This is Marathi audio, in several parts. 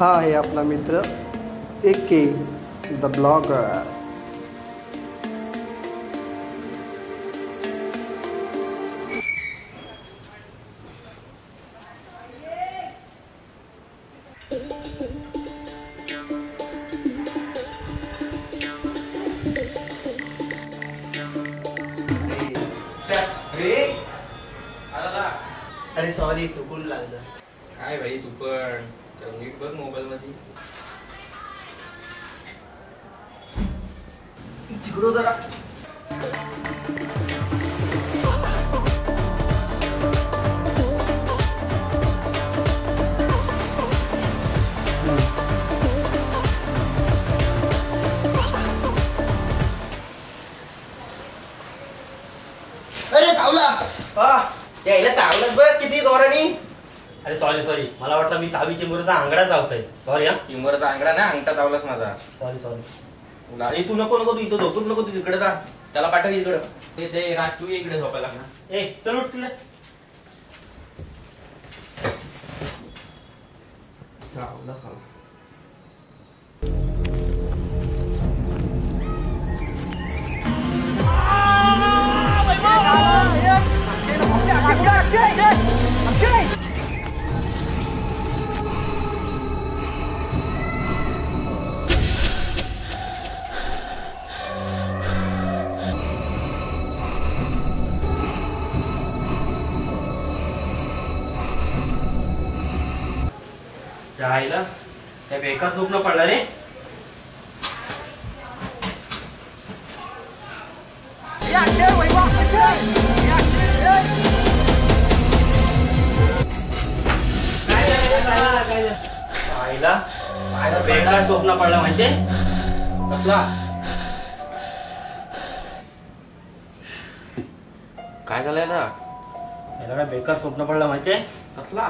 हा आहे आपला मित्र AK द ब्लॉगर। अरे सॉरी, चुकून लागलं। काय भाई तू पण नीट बघ मोबाईल मध्ये। तिकडं जरा अरे तावला यायला चावलं बघ किती जोरानी। अरे सॉरी मला वाटलं मी सावी चिंबूरचा आंगडा चावतोय। सॉरी हा, चिंबरचा आंगडा ना अंगठा चावलास माझा। सॉरी तू नको तू इथं झोपूच नको, तू तिकडे जा, त्याला पाठव इकडं। ते राज तू इकडे झोपायला ना। ए चल उठ तुला। चावला खाला। राहिला त्या बेकार स्वप्न पडला रे। राहिला बेकार स्वप्न पडला म्हणजे कसला? काय झालंय ना? याला काय बेकार स्वप्न पडला माहितीये? कसला?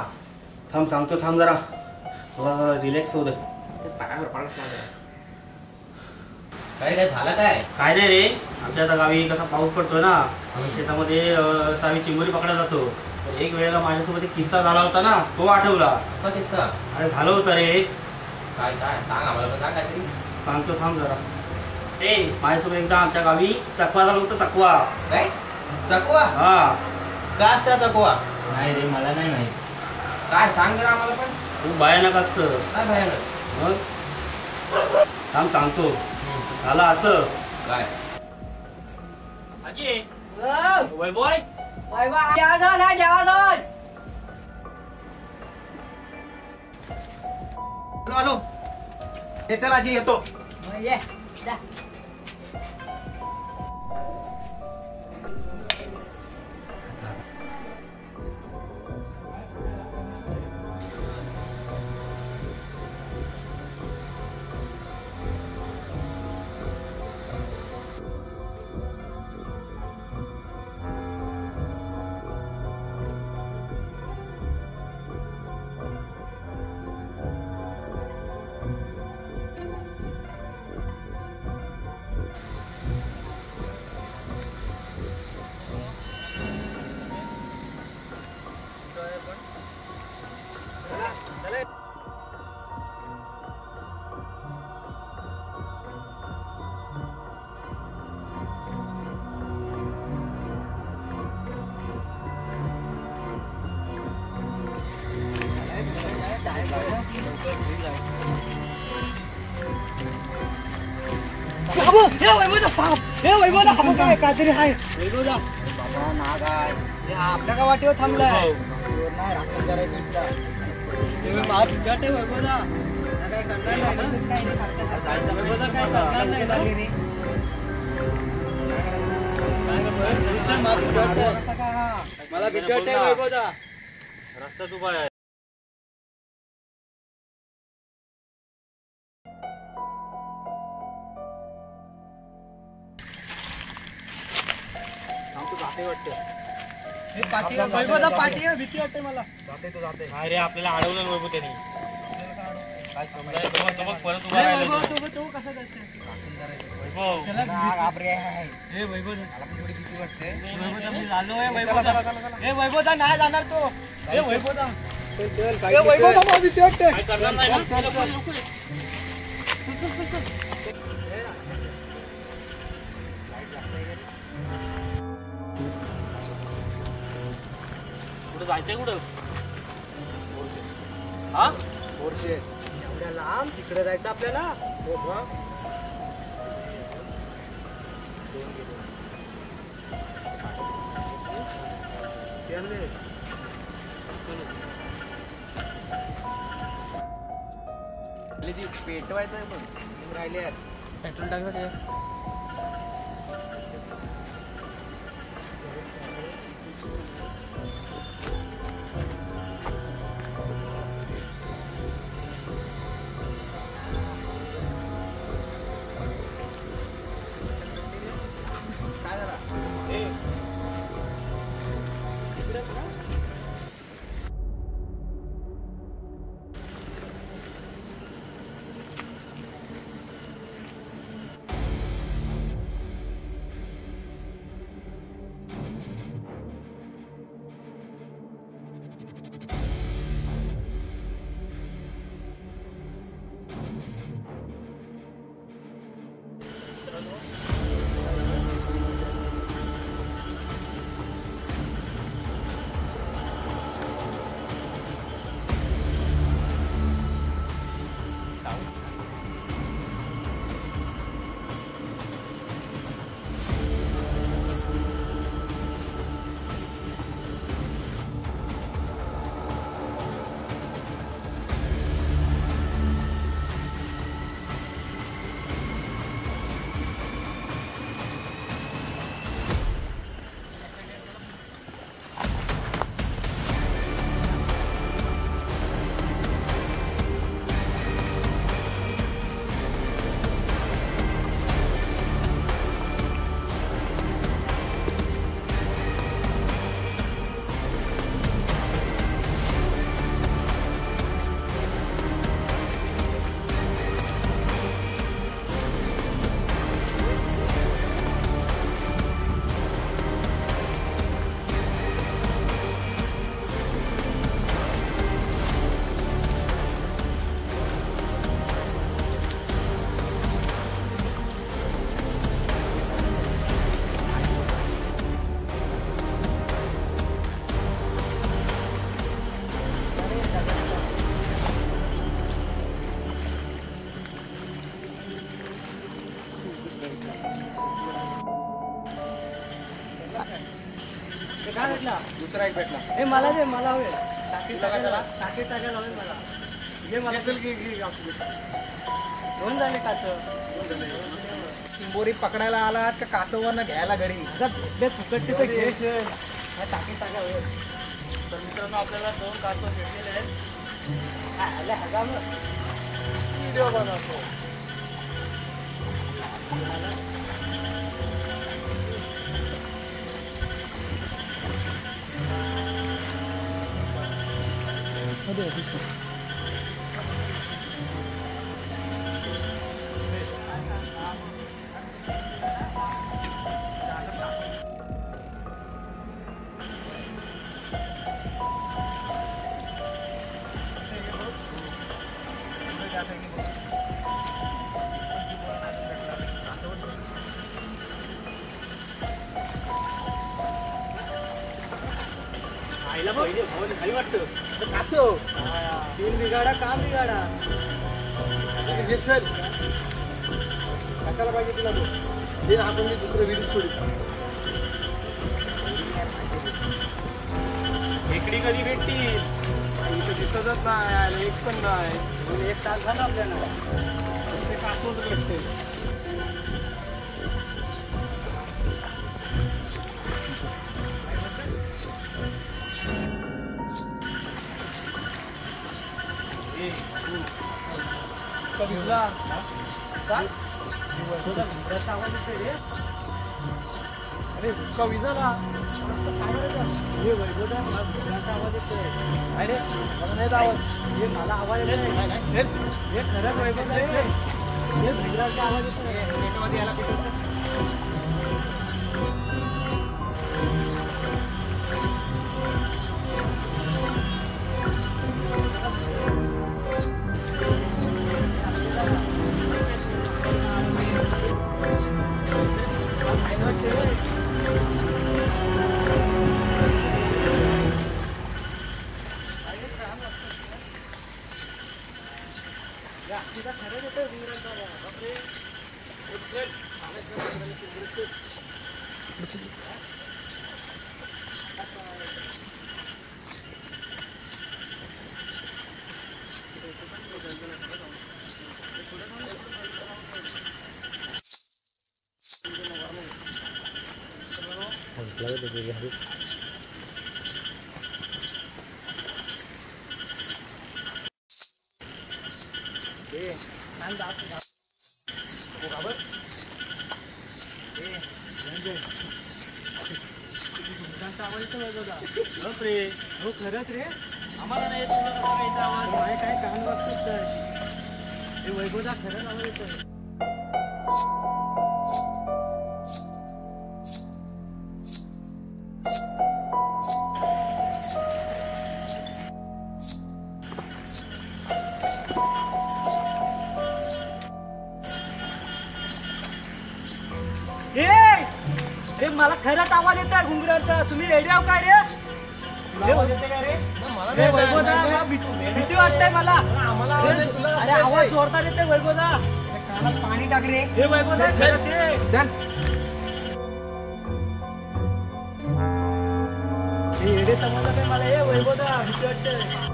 थांब सांगतो, थांब जरा थोडा रिलॅक्स होऊ दे। पायावर पाडस माझ्या। काय झालं काय? काय नाही रे, आमच्या आता गावी कसा पाऊस पडतोय ना, आम्ही शेतामध्ये सावी चिंबोरी पकडा जातो। तर एक वेळेला माझ्यासोबत एक किस्सा झाला होता ना, तो आठवला। असा किस्सा? अरे झालं होतं रे। काय काय सांग आम्हाला पण, सांग काहीतरी। सांगतो थांब जरा। ए माझ्यासोबत एकदा आमच्या गावी चकवा झाला होता। चकवा? काय चकवा? हा। का असता चकवा? नाही रे, मला नाही माहित। काय सांग जरा आम्हाला पण। खूप भयानक असतं। काय भयानक? मग थांब सांगतो। झालं असं काय? आजी वैभव आलो। हे चल आजी येतो। काहीतरी आहे बाबा, नाग आहे। आपल्या का वाटेवर थांबलाय? नाही राखण करायचं मला भीती वाटते वैभवदा। रस्त्यात उभा आहे। भीती वाटते मला। जाते तो जाते। अरे आपल्याला अडवलं वैभव त्यांनी। काय समजायचं परत उभा राहिला तो कसा जायचं? वैभव चला घाबरे आहे। हे वैभव मला पण थोडी भीती वाटते। वैभव मी आलोय। वैभव नाही जाणार तो। हे वैभव चल चल काय भीती वाटते. काय करणार नाही ना? चल, चल, लवकर, चल. लवकर ये. चल, चल, चल, चल. कुठं जायचंय कुठं? हा? बोरशे एवढ्या लांब तिकडे जायचं आपल्याला. हो बा. पेटवायचं पण राहिले पेट्रोल टाकायचं. काय भेटला? दुसरा एक भेटला. ए मला दे, मला हवे. टाकीत तुला टाकायला कशाला? टाकीत टाकायला हवे मला. ये मला चल की दोन झाले काच. चिंबोरी पकडायला आलात का कासवरनं घ्यायला घरी? भेटले फुकटचे तर घे चल. टाकीत टाका हवे. तर मित्रांनो आपल्याला 2 कासव भेटलेले आहेत. आले हजार व्हिडिओ बनवतो. आईला पहिले भावाने खाली वाटतं. तर कासव. 3 बिघाडा काम बिघाडा. घे चल. कशाला पाहिजे तुला तो? ते आपण मी दुसरं विहिरीत सोडू. खेकडी कधी भेटतील? इथं दिसतच नाही, एक पण नाही. म्हणजे 1 तास झाला आपल्याला. ते कासवच भेटते. कविता अरे कविता ना हे वैभवदा आवाज येतोय. अरे मला नाही आवाज. हे मला आवाज येत नाही. हे खरंच वैभवदा आहे. हे भैरवचा आवाज येतोय. नेटमध्ये यायला कुठं? हो खरंच रे आम्हाला नाही तुला कसा काहीचा आवाज नाही काय कान वाजतात हे वैभवदा खरंच आवाज येतोय रे मला खरंच आवाज येतोय घुंगरांचा तुम्ही रेडी आहो काय रे आवाज येते का रे? मला रे नाही वैभवदा येत. भीती वाटतंय मला आम्हाला आवाज येत, तुला अरे कसं आवाज येते? जोरदार येतोय वैभवदा कानात पाणी टाक रे. हे वैभवदा खरंच ये. हे येडे समजलं काय मला हे वैभवदा भीती वाटतंय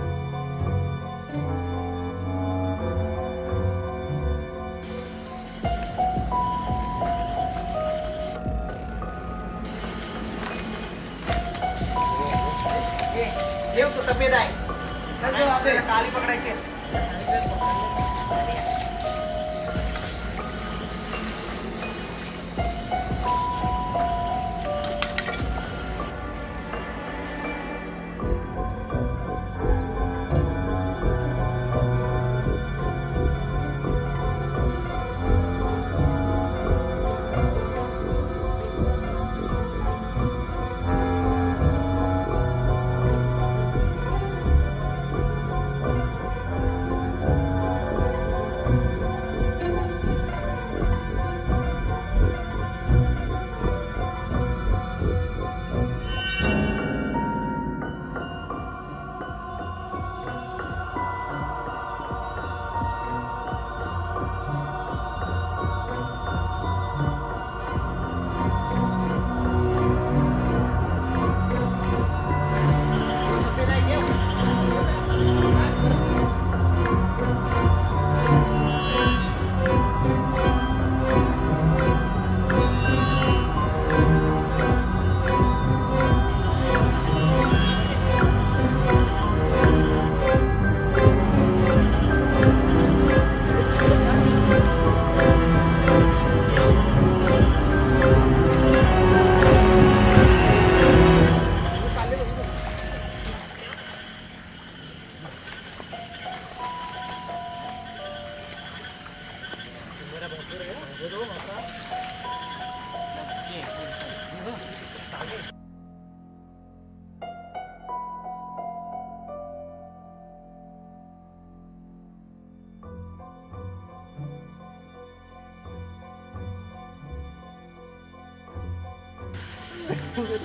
देव तो सफेद आहे आपल्याला काळी पकडायची आहे.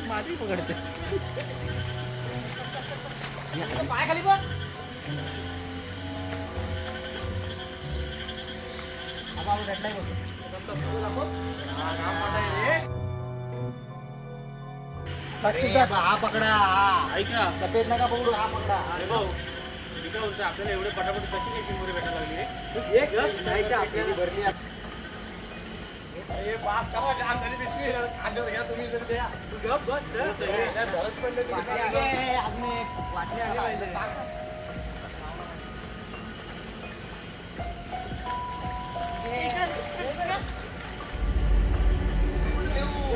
माझी पकडते पाय खाली बघ. आता आपण रडलाय बघ. हा पकडा हा. ऐक ना सफेद नका पकडू हा पकडा. अरे भाऊ मी काय बोलतोय आपल्याला एवढे पटापट कशी काय चिमुरे भेटायला लागली रे एक जायचं आपल्याला भरली आहे. हे बाप करा जाम झाली बिस्किट खाल्लं घ्या तुम्ही जर द्या. तू गप बस सर. बरंच पडलं तुला. अजून एक वाटणी आली पाहिजे.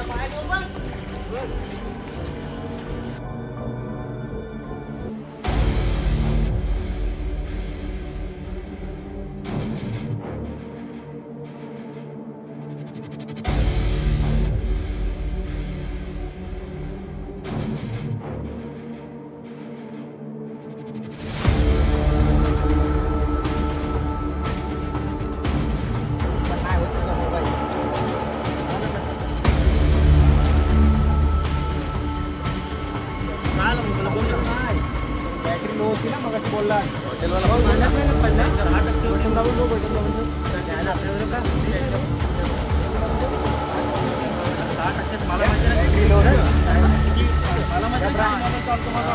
पाय देऊ बघ. बॅटरी लो होती ना मग बोलला हॉटेलवाला पडला 10% बटन दाबून बघ, बटन दाबून बघ. मला माहिती नाही बॅटरी लो आहे. मला माहिती नाही चालतो माझा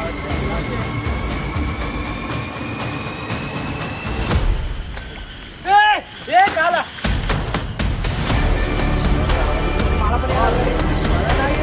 ए काला मला पण यायला लागलं. मला नाही.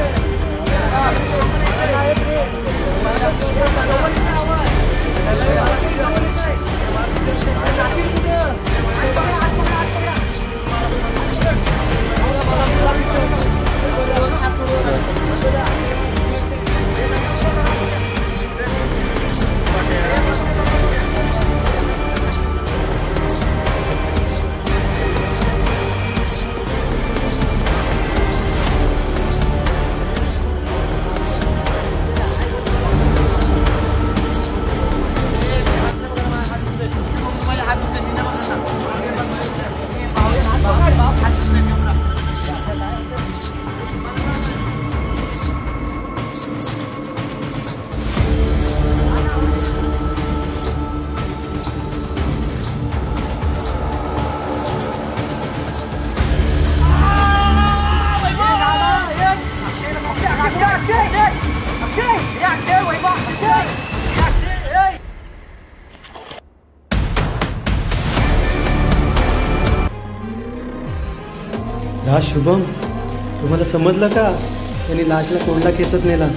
हा शुभम, तुम्हाला समजलं का? त्यांनी लाशला कोंडला खेचत नेला.